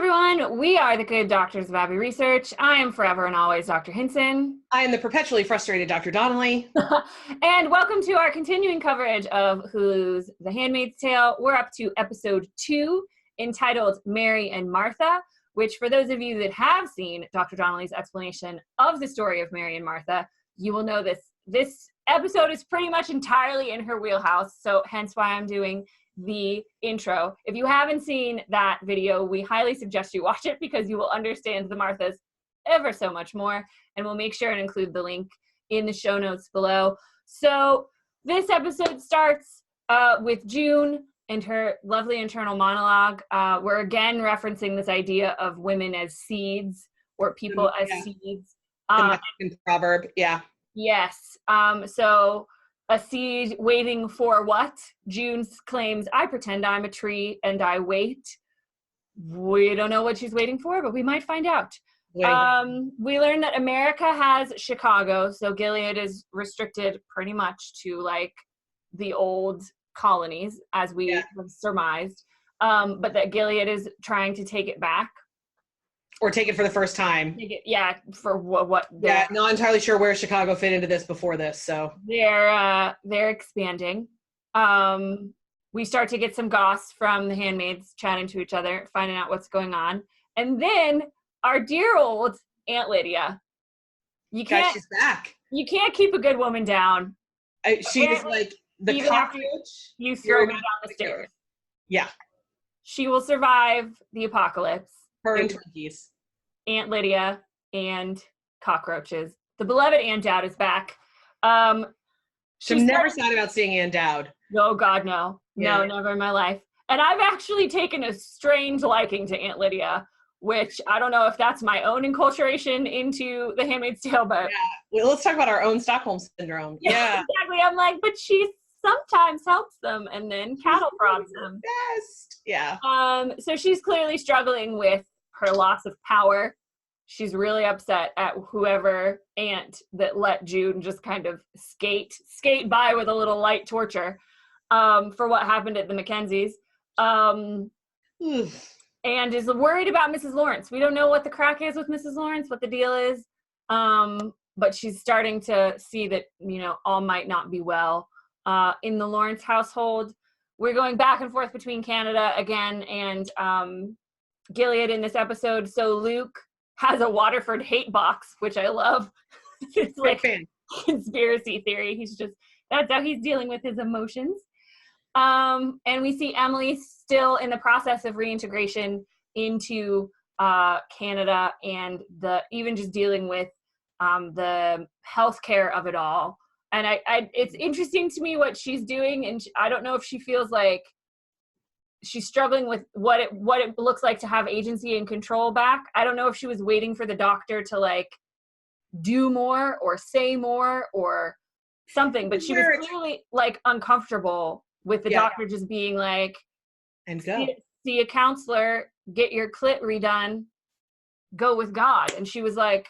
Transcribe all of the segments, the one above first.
everyone. We are the Good Doctors of Abbey Research. I am forever and always Dr. Hinson. I am the perpetually frustrated Dr. Donnelly. And welcome to our continuing coverage of Hulu's The Handmaid's Tale. We're up to episode 2, entitled Mary and Martha, which for those of you that have seen Dr. Donnelly's explanation of the story of Mary and Martha, you will know this episode is pretty much entirely in her wheelhouse, so hence why I'm doing the intro. If you haven't seen that video, we highly suggest you watch it because you will understand the Marthas ever so much more, and we'll make sure and include the link in the show notes below. So this episode starts with June and her lovely internal monologue. We're again referencing this idea of women as seeds or people as seeds. The Mexican proverb, yeah. Yes. So a seed waiting for what? June claims, I pretend I'm a tree and I wait. We don't know what she's waiting for, but we might find out. We learn that America has Chicago, so Gilead is restricted pretty much to like the old colonies, as we have surmised, but that Gilead is trying to take it back. Or take it for the first time. For what? Yeah, not entirely sure where Chicago fit into this before this. So they're expanding. We start to get some goss from the handmaids chatting to each other, finding out what's going on, and then our dear old Aunt Lydia. She's back. You can't keep a good woman down. She was like the cockroach. You throw me down the stairs. Yeah, she will survive the apocalypse. Her and Twinkies. Aunt Lydia and cockroaches. The beloved Aunt Dowd is back. She's never sad about seeing Aunt Dowd. No, God, no. Yeah. No, never in my life. And I've actually taken a strange liking to Aunt Lydia, which I don't know if that's my own enculturation into The Handmaid's Tale, but... Yeah, well, let's talk about our own Stockholm Syndrome. Yeah. Exactly. I'm like, but she sometimes helps them and then cattle prods them. Best. Yeah. So she's clearly struggling with her loss of power. She's really upset at whoever aunt that let June just kind of skate by with a little light torture for what happened at the Mackenzies. And is worried about Mrs. Lawrence. We don't know what the crack is with Mrs. Lawrence, what the deal is. But she's starting to see that, all might not be well. In the Lawrence household, we're going back and forth between Canada again and Gilead in this episode. So Luke has a Waterford hate box, which I love. It's like conspiracy theory. That's how he's dealing with his emotions. And we see Emily still in the process of reintegration into Canada and even just dealing with the healthcare of it all. And it's interesting to me what she's doing, and I don't know if she feels like she's struggling with what it looks like to have agency and control back. I don't know if she was waiting for the doctor to like do more or say more or something, but she was clearly like uncomfortable with the doctor just being like, and go see a counselor, get your clit redone, go with God. And she was like,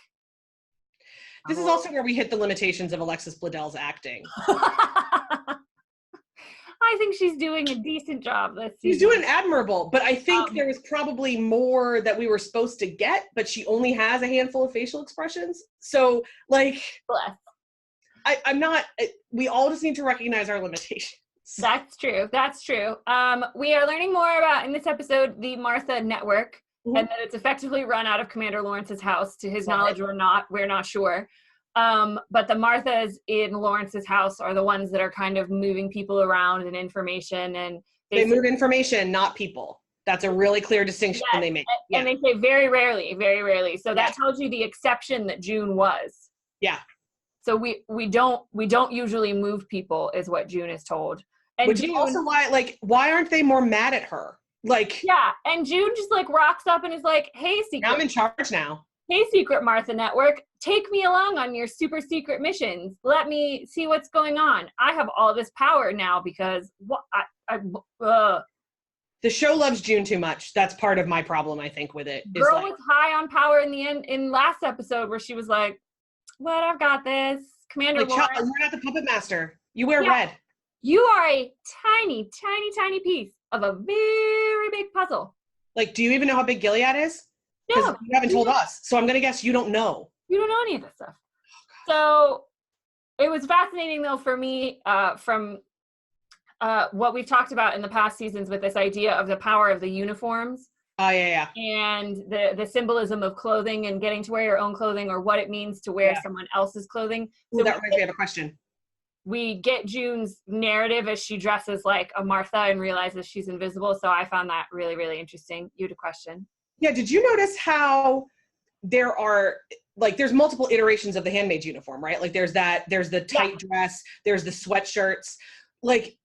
this is also where we hit the limitations of Alexis Bledel's acting. I think she's doing a decent job this season. She's doing admirable, but I think there was probably more that we were supposed to get, but she only has a handful of facial expressions. So, like, I'm not, we all just need to recognize our limitations. That's true. We are learning more about, in this episode, the Martha Network, and that it's effectively run out of Commander Lawrence's house, to his knowledge or not, we're not sure. But the Marthas in Lawrence's house are the ones that are kind of moving people around and information, and they move information, not people. That's a really clear distinction they make. And they say very rarely. So that tells you the exception that June was. Yeah. So we don't usually move people, is what June is told. And which is also why aren't they more mad at her? Like, yeah, and June just like rocks up and is like, hey, secret. I'm in charge now. Hey, secret Martha Network, take me along on your super secret missions. Let me see what's going on. I have all this power now because the show loves June too much. That's part of my problem, I think, with it. Girl was high on power in the end in last episode where she was like, "What? I've got this, Commander Lawrence. You're not the puppet master. You wear red. You are a tiny, tiny, tiny piece of a very big puzzle." Like, do you even know how big Gilead is? Because No. you haven't told us. So I'm going to guess you don't know. You don't know any of this stuff. So it was fascinating, though, for me from what we've talked about in the past seasons with this idea of the power of the uniforms. Oh, yeah. And the symbolism of clothing and getting to wear your own clothing, or what it means to wear someone else's clothing. Ooh, that reminds me of a question. We get June's narrative as she dresses like a Martha and realizes she's invisible. So I found that really, really interesting. You had a question. Yeah, did you notice how there are, like, there's multiple iterations of the Handmaid's uniform, right? Like there's the tight dress, there's the sweatshirts. Like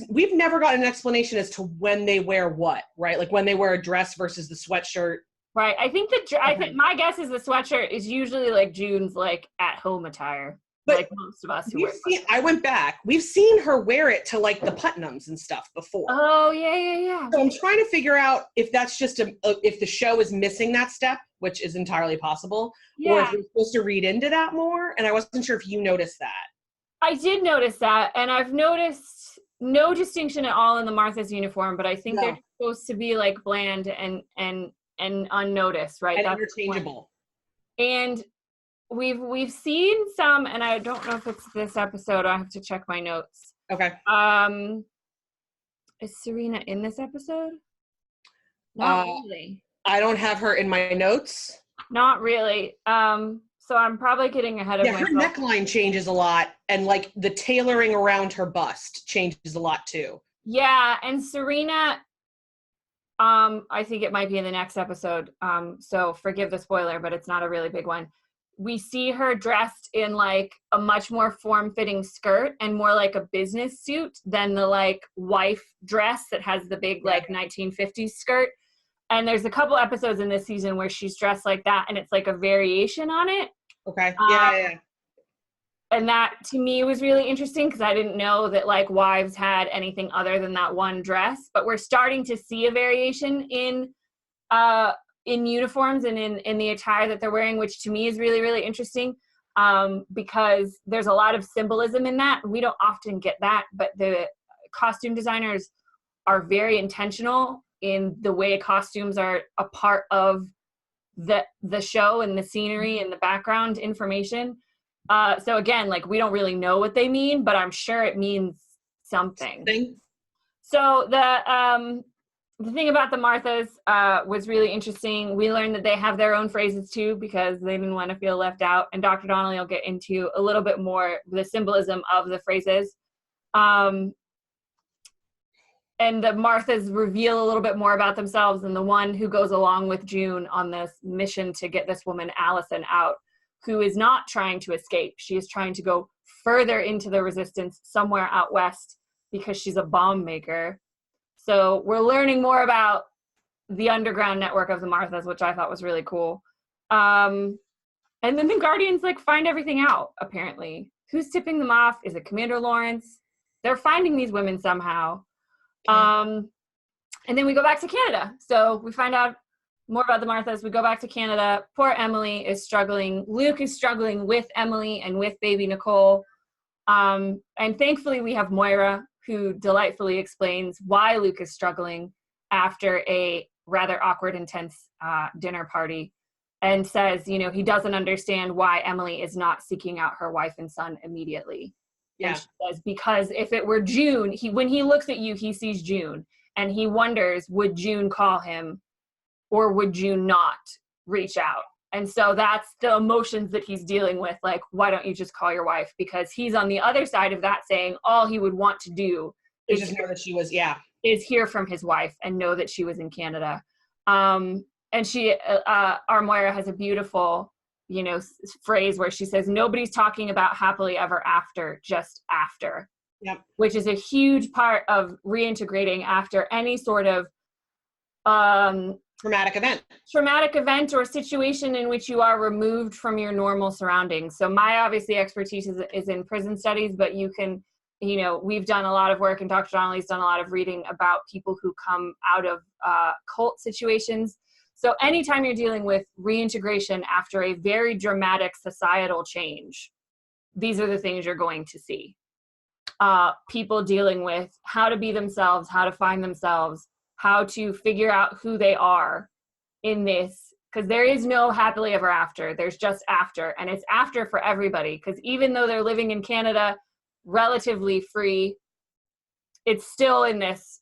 we've never gotten an explanation as to when they wear what, right? Like when they wear a dress versus the sweatshirt. Right. I think I think my guess is the sweatshirt is usually like June's like at home attire. But like most of us who wear I went back. We've seen her wear it to like the Putnams and stuff before. Oh, yeah. So I'm trying to figure out if that's just if the show is missing that step, which is entirely possible, or if we're supposed to read into that more. And I wasn't sure if you noticed that. I did notice that, and I've noticed no distinction at all in the Martha's uniform, but I think they're supposed to be like bland and unnoticed, right? And that's interchangeable. And we've seen some, and I don't know if it's this episode. I have to check my notes. Okay. Is Serena in this episode? Not really. I don't have her in my notes. Not really. So I'm probably getting ahead of myself. Yeah, her neckline changes a lot, and like the tailoring around her bust changes a lot too. Yeah, and Serena, I think it might be in the next episode. So forgive the spoiler, but it's not a really big one. We see her dressed in like a much more form-fitting skirt and more like a business suit than the like wife dress that has the big like 1950s skirt. And there's a couple episodes in this season where she's dressed like that, and it's like a variation on it. Okay. Yeah. And that to me was really interesting because I didn't know that like wives had anything other than that one dress. But we're starting to see a variation in uniforms and in the attire that they're wearing, which to me is really, really interesting because there's a lot of symbolism in that. We don't often get that, but the costume designers are very intentional in the way costumes are a part of the show and the scenery and the background information. So again, like we don't really know what they mean, but I'm sure it means something. So the thing about the Marthas was really interesting. We learned that they have their own phrases too because they didn't want to feel left out. And Dr. Donnelly will get into a little bit more the symbolism of the phrases. And the Marthas reveal a little bit more about themselves, and the one who goes along with June on this mission to get this woman, Allison, out, who is not trying to escape. She is trying to go further into the resistance somewhere out west because she's a bomb maker. So we're learning more about the underground network of the Marthas, which I thought was really cool. And then the Guardians like find everything out, apparently. Who's tipping them off? Is it Commander Lawrence? They're finding these women somehow. And then we go back to Canada. So we find out more about the Marthas. We go back to Canada. Poor Emily is struggling. Luke is struggling with Emily and with baby Nicole. And thankfully we have Moira, who delightfully explains why Luke is struggling after a rather awkward, intense dinner party, and says, you know, he doesn't understand why Emily is not seeking out her wife and son immediately. Yeah. And she says, because if it were June, when he looks at you, he sees June, and he wonders, would June call him or would June not reach out? And so that's the emotions that he's dealing with. Like, why don't you just call your wife? Because he's on the other side of that saying all he would want to do is just know that she was, is hear from his wife and know that she was in Canada. And she, our Moira has a beautiful, you know, phrase where she says, nobody's talking about happily ever after, just after. Yep. Which is a huge part of reintegrating after any sort of traumatic event or situation in which you are removed from your normal surroundings. So my obviously expertise is in prison studies, but you can, you know, we've done a lot of work, and Dr. Donnelly's done a lot of reading about people who come out of cult situations. So anytime you're dealing with reintegration after a very dramatic societal change, these are the things you're going to see. People dealing with how to be themselves, how to find themselves, how to figure out who they are in this, because there is no happily ever after. There's just after, and it's after for everybody, because even though they're living in Canada relatively free, it's still in this,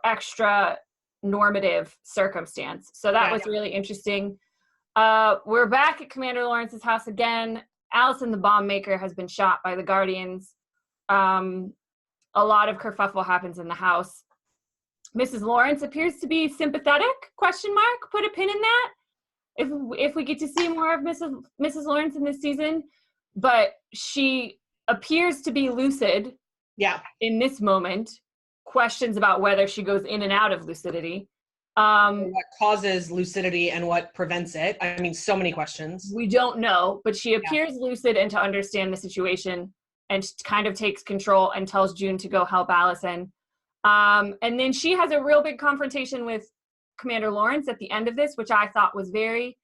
extra normative circumstance. So that was really interesting. We're back at Commander Lawrence's house again. Allison the bomb maker has been shot by the Guardians. A lot of kerfuffle happens in the house. Mrs. Lawrence appears to be sympathetic, ? Put a pin in that. If we get to see more of Mrs. Lawrence in this season, but she appears to be lucid. Yeah. In this moment, questions about whether she goes in and out of lucidity. What causes lucidity and what prevents it? I mean, so many questions. We don't know, but she appears lucid and to understand the situation, and kind of takes control and tells June to go help Allison. And then she has a real big confrontation with Commander Lawrence at the end of this, which I thought was very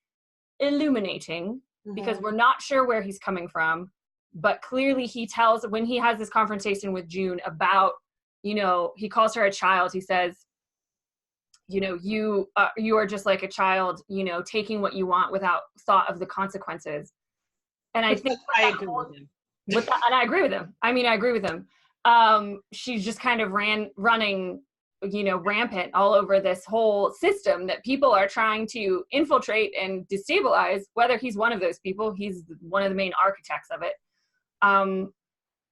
illuminating, because we're not sure where he's coming from, but clearly he tells, when he has this confrontation with June about, he calls her a child. He says, you are just like a child, taking what you want without thought of the consequences. And I think I agree with him. And I agree with him. I agree with him. She's just kind of running, rampant all over this whole system that people are trying to infiltrate and destabilize. Whether he's one of those people, he's one of the main architects of it.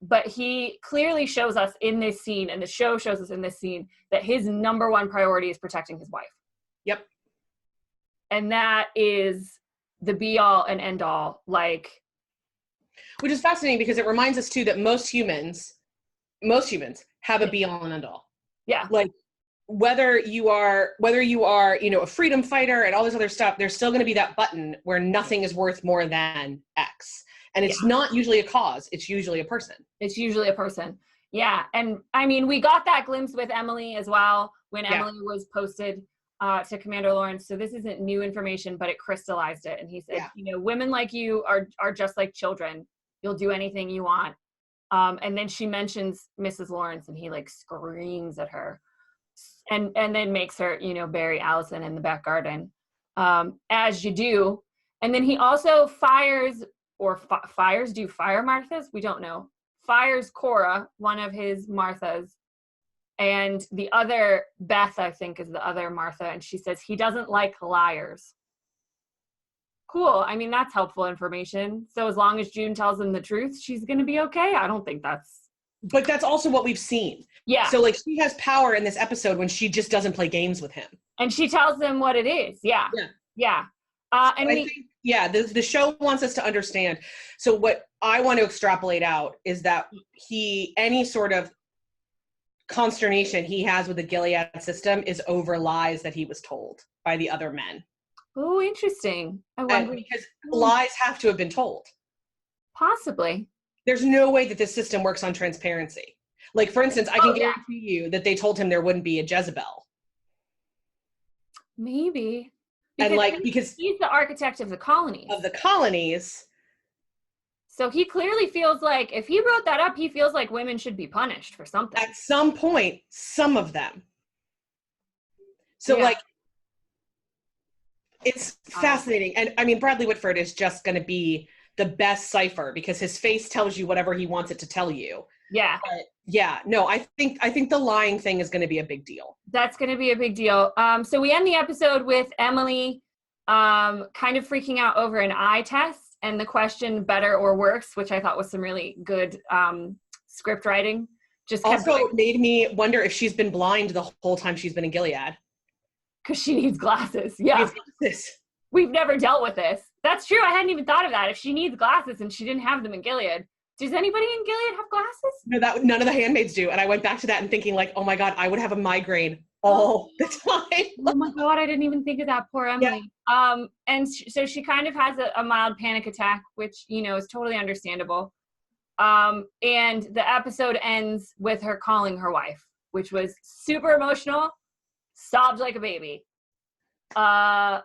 But he clearly shows us in this scene, and the show shows us in this scene, that his number one priority is protecting his wife. Yep. And that is the be all and end all, which is fascinating, because it reminds us too that most humans have a be all and end all. Yeah. Whether you are, a freedom fighter and all this other stuff, there's still going to be that button where nothing is worth more than X. And it's not usually a cause. It's usually a person. Yeah. And we got that glimpse with Emily as well, when Emily was posted to Commander Lawrence. So this isn't new information, but it crystallized it. And he said, women like you are just like children. You'll do anything you want. And then she mentions Mrs. Lawrence, and he screams at her, and then makes her, bury Allison in the back garden, as you do. And then he also fires Marthas? We don't know. Fires Cora, one of his Marthas, and the other, Beth, I think, is the other Martha, and she says he doesn't like liars. Cool. That's helpful information. So as long as June tells him the truth, she's going to be okay. I don't think that's... But that's also what we've seen. Yeah. So she has power in this episode when she just doesn't play games with him. And she tells them what it is. Yeah. The show wants us to understand. So what I want to extrapolate out is that any sort of consternation he has with the Gilead system is over lies that he was told by the other men. Oh, interesting. Because lies have to have been told. Possibly. There's no way that this system works on transparency. For instance, I can guarantee you that they told him there wouldn't be a Jezebel. Maybe. Because he's the architect of the colonies. So he clearly feels like, if he wrote that up, he feels like women should be punished for something. At some point, some of them. So it's fascinating. And Bradley Whitford is just going to be the best cipher, because his face tells you whatever he wants it to tell you. Yeah. But I think the lying thing is going to be a big deal. That's going to be a big deal. So we end the episode with Emily kind of freaking out over an eye test and the question better or worse, which I thought was some really good script writing. Just also made me wonder if she's been blind the whole time she's been in Gilead. Because she needs glasses. Yeah. We've never dealt with this. That's true. I hadn't even thought of that. If she needs glasses and she didn't have them in Gilead. Does anybody in Gilead have glasses? No, none of the handmaids do. And I went back to that and thinking oh my God, I would have a migraine all the time. Oh my God, I didn't even think of that. Poor Emily. Yeah. So she kind of has a mild panic attack, which, is totally understandable. And the episode ends with her calling her wife, which was super emotional. Sobbed like a baby. And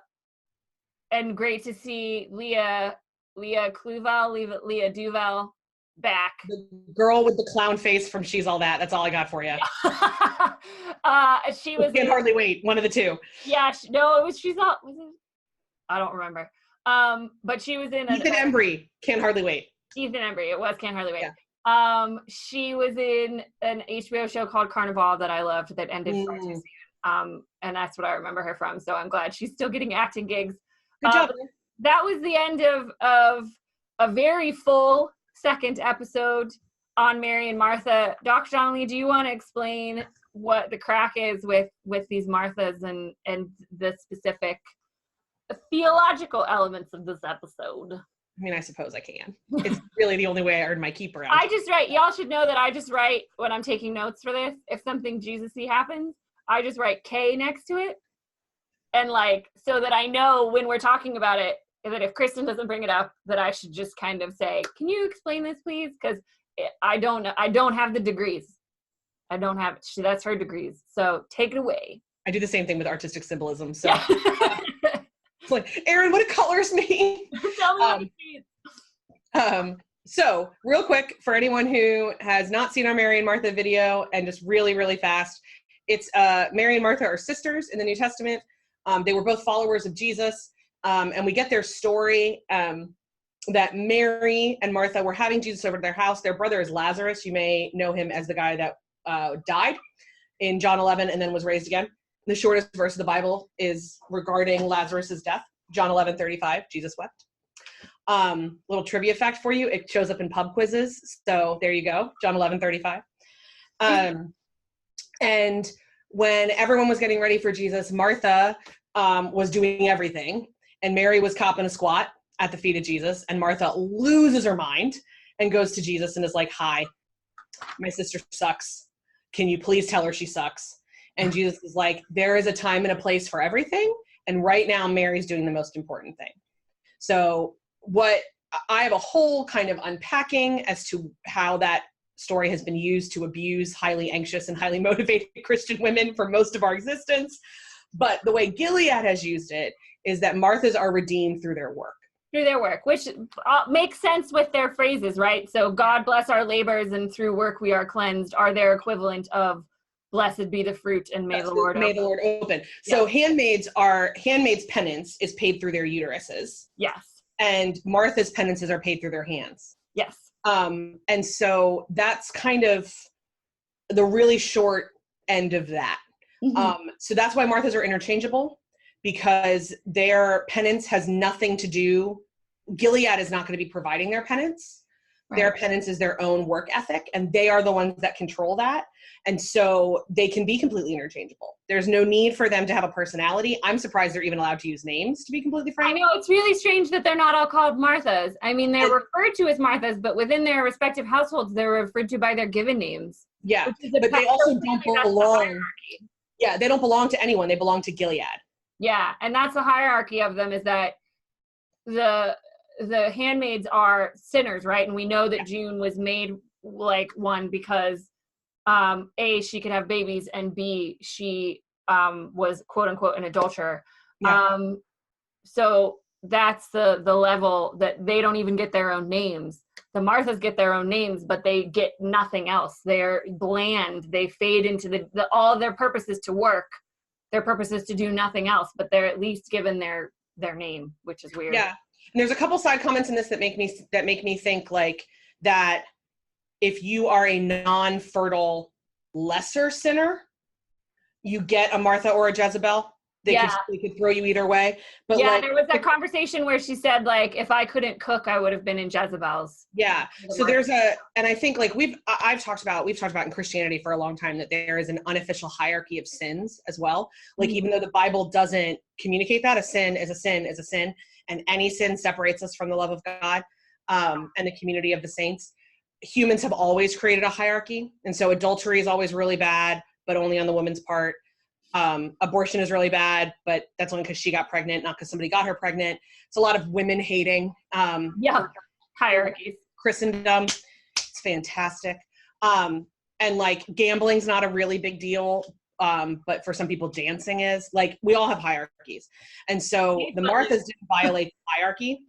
great to see Leah Duval back. The girl with the clown face from She's All That. That's all I got for you. She was. Can't hardly wait. One of the two. Yeah. No, it was She's All. Was it? I don't remember. But she was in Ethan Embry. Can't hardly wait. Ethan Embry. It was Can't Hardly Wait. Yeah. She was in an HBO show called Carnival that I loved that ended far too soon. And that's what I remember her from. So I'm glad she's still getting acting gigs. Good job. That was the end of a very full second episode on Mary and Martha. Dr. Donnelly, do you want to explain what the crack is with these Marthas and the specific theological elements of this episode? I mean, I suppose I can. It's really the only way I earn my keep around. I just write, y'all should know that I just write when I'm taking notes for this. If something Jesus-y happens, I just write K next to it. And like, so that I know when we're talking about it, that if Kristen doesn't bring it up, that I should just kind of say, can you explain this, please? Because I don't have the degrees. I don't have it. That's her degrees. So take it away. I do the same thing with artistic symbolism. So it's like, Aaron, what do colors mean? Tell me what it means. So real quick, for anyone who has not seen our Mary and Martha video, and just really, really fast, it's Mary and Martha are sisters in the New Testament. They were both followers of Jesus. And we get their story that Mary and Martha were having Jesus over to their house. Their brother is Lazarus. You may know him as the guy that died in John 11 and then was raised again. The shortest verse of the Bible is regarding Lazarus's death. John 11:35, Jesus wept. Little trivia fact for you. It shows up in pub quizzes. So there you go. John 11:35. And when everyone was getting ready for Jesus, Martha was doing everything. And Mary was copping a squat at the feet of Jesus. And Martha loses her mind and goes to Jesus and is like, hi, my sister sucks. Can you please tell her she sucks? And Jesus is like, there is a time and a place for everything. And right now, Mary's doing the most important thing. So I have a whole kind of unpacking as to how that story has been used to abuse highly anxious and highly motivated Christian women for most of our existence. But the way Gilead has used it is that Marthas are redeemed through their work. Through their work, which makes sense with their phrases, right? So God bless our labors and through work we are cleansed are their equivalent of blessed be the fruit and may the Lord open. So handmaids penance is paid through their uteruses. Yes. And Martha's penances are paid through their hands. Yes. And so that's kind of the really short end of that. Mm-hmm. So that's why Marthas are interchangeable, because their penance has nothing to do. Gilead is not going to be providing their penance. Right. Their penance is their own work ethic, and they are the ones that control that. And so they can be completely interchangeable. There's no need for them to have a personality. I'm surprised they're even allowed to use names, to be completely frank. I know, it's really strange that they're not all called Marthas. I mean, they're referred to as Marthas, but within their respective households, they're referred to by their given names. Yeah, but they also don't belong. Yeah, they don't belong to anyone. They belong to Gilead. Yeah, and that's the hierarchy of them, is that the handmaids are sinners, right? And we know that June was made like one because A, she could have babies, and B, she was quote unquote an adulterer. Yeah. So that's the level that they don't even get their own names. The Marthas get their own names, but they get nothing else. They're bland. They fade into all of their purpose is to work. Their purpose is to do nothing else, but they're at least given their name, which is weird. Yeah. And there's a couple side comments in this that make me think like that if you are a non-fertile lesser sinner, you get a Martha or a Jezebel. They could throw you either way. But yeah, there was that conversation where she said, like, if I couldn't cook, I would have been in Jezebel's. Yeah. So and I think like we've talked about in Christianity for a long time that there is an unofficial hierarchy of sins as well. Like even though the Bible doesn't communicate that, a sin is a sin is a sin, and any sin separates us from the love of God and the community of the saints. Humans have always created a hierarchy. And so adultery is always really bad, but only on the woman's part. Abortion is really bad, but that's only because she got pregnant, not because somebody got her pregnant. It's a lot of women hating. Hierarchies. Christendom. It's fantastic. And like gambling's not a really big deal. But for some people dancing is. Like we all have hierarchies. And so the Marthas didn't violate the hierarchy.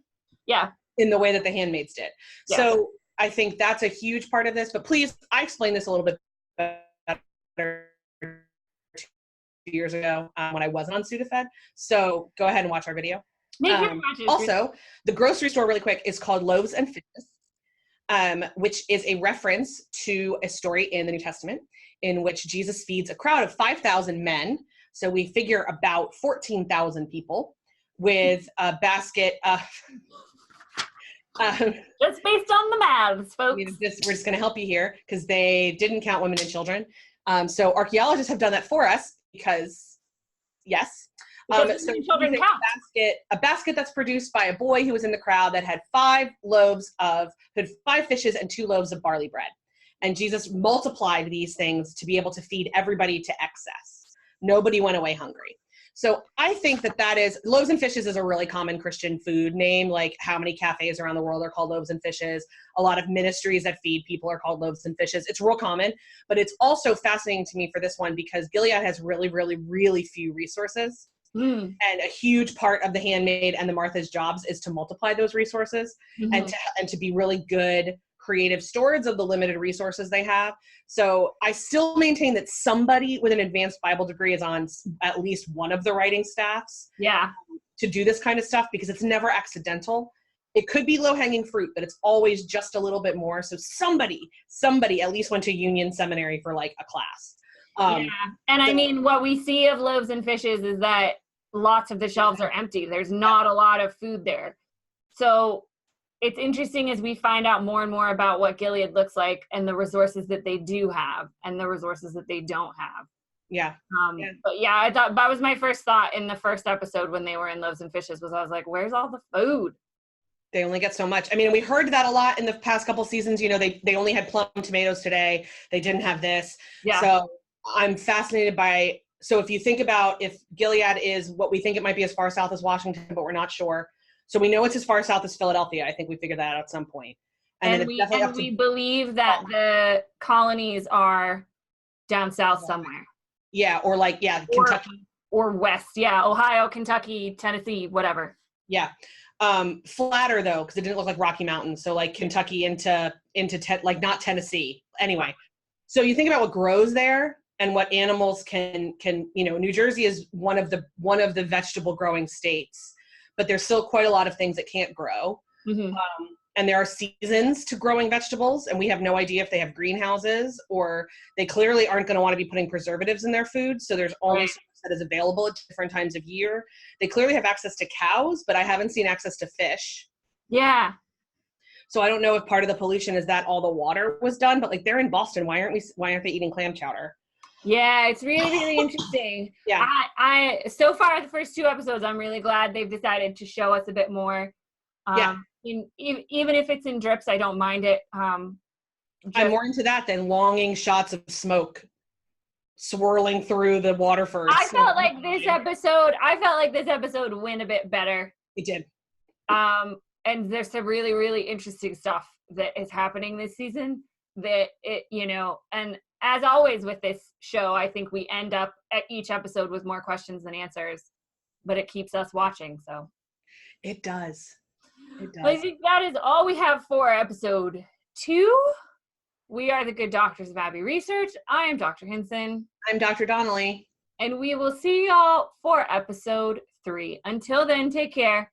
Yeah. In the way that the handmaids did. Yeah. So I think that's a huge part of this. But please, I explained this a little bit better 2 years ago when I wasn't on Sudafed. So go ahead and watch our video. Also, the grocery store, really quick, is called Loaves and Fishes, which is a reference to a story in the New Testament in which Jesus feeds a crowd of 5,000 men. So we figure about 14,000 people with a basket of... just based on the maths, folks. We're just going to help you here because they didn't count women and children. So archaeologists have done that for us because, yes. So children count. A basket that's produced by a boy who was in the crowd that had 5 fishes and 2 loaves of barley bread. And Jesus multiplied these things to be able to feed everybody to excess. Nobody went away hungry. So I think that is, Loaves and Fishes is a really common Christian food name. Like how many cafes around the world are called Loaves and Fishes. A lot of ministries that feed people are called Loaves and Fishes. It's real common, but it's also fascinating to me for this one because Gilead has really, really, really few resources. And a huge part of the Handmaid and the Martha's jobs is to multiply those resources and to be really good creative stewards of the limited resources they have. So I still maintain that somebody with an advanced Bible degree is on at least one of the writing staffs to do this kind of stuff because it's never accidental. It could be low-hanging fruit, but it's always just a little bit more. So somebody at least went to Union Seminary for like a class. And I mean, what we see of Loaves and Fishes is that lots of the shelves are empty. There's not a lot of food there. So it's interesting as we find out more and more about what Gilead looks like and the resources that they do have and the resources that they don't have. But yeah, I thought that was my first thought in the first episode when they were in Loaves and Fishes was I was like, where's all the food? They only get so much. I mean, we heard that a lot in the past couple seasons. You know, they only had plum tomatoes today. They didn't have this. So I'm fascinated by, so if you think about if Gilead is what we think it might be as far south as Washington, but we're not sure. So we know it's as far south as Philadelphia. I think we figured that out at some point. And we believe that the colonies are down south somewhere. Yeah, or like, Kentucky. Or west, Ohio, Kentucky, Tennessee, whatever. Yeah. Flatter though, because it didn't look like Rocky Mountains. So like Kentucky into like not Tennessee. Anyway, so you think about what grows there and what animals can New Jersey is one of the vegetable growing states, but there's still quite a lot of things that can't grow. And there are seasons to growing vegetables, and we have no idea if they have greenhouses or they clearly aren't going to want to be putting preservatives in their food. So there's only so much that is available at different times of year. They clearly have access to cows, but I haven't seen access to fish. Yeah. So I don't know if part of the pollution is that all the water was done, but like they're in Boston. Why aren't they eating clam chowder? Yeah, it's really, really interesting. I so far the first 2 episodes, I'm really glad they've decided to show us a bit more. Even if it's in drips, I don't mind it. I'm more into that than longing shots of smoke swirling through the Waterford. I felt like this episode went a bit better. It did. And there's some really, really interesting stuff that is happening this season that and as always with this show, I think we end up at each episode with more questions than answers, but it keeps us watching. So it does. I think that is all we have for episode 2. We are the Good Doctors of Abbey Research. I am Dr. Hinson. I'm Dr. Donnelly. And we will see y'all for episode 3. Until then, take care.